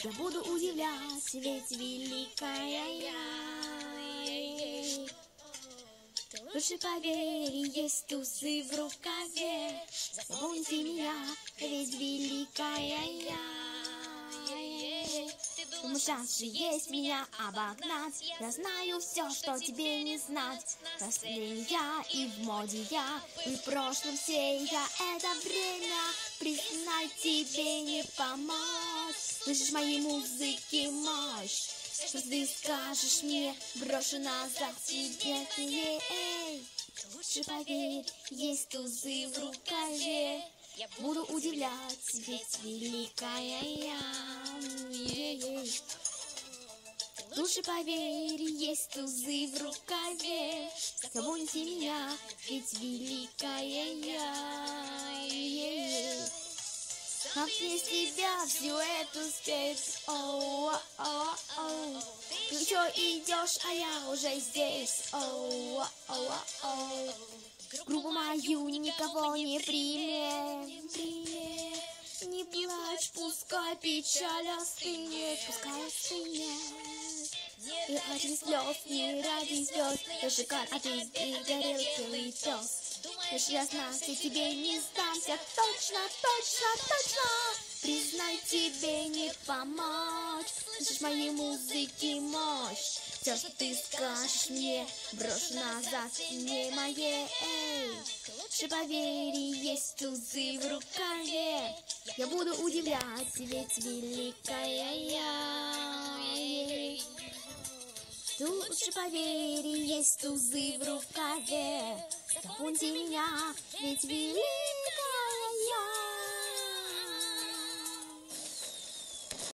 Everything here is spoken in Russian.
Я буду удивлять, ведь великая я. Лучше поверь, есть тузы в рукаве. Запомните меня, ведь великая я. Думаю, шанс же есть меня обогнать. Я знаю все, что тебе не знать. Последний я и в моде я, и в прошлом все я. Это время признать тебе не помочь. Слышишь моей музыки мощь? Что ты скажешь мне, брошу назад тебе. Эй, лучше поверь, есть тузы в рукаве. Я буду удивлять, ведь великая я. Лучше поверь, есть тузы в рукаве. Запомните меня, ведь великая я. Как без тебя всю эту спеть? Ты еще идешь, а я уже здесь. Группу мою никого не примет. Не плачь, пускай печаль остынет, пускай остынет. И ради слез, не ради звезд, зажигай огонь и горелый пес. Лишь я знать, я тебе не сдамся, точно, точно, точно. Признай, тебе не помочь. Слышишь моей музыки мощь? Все, что ты скажешь мне, брошу назад не моей. Лучше поверь, есть тузы в рукаве. Я буду удивлять, ведь великая я. Лучше поверь, есть тузы в рукаве. Запомните меня, ведь великая.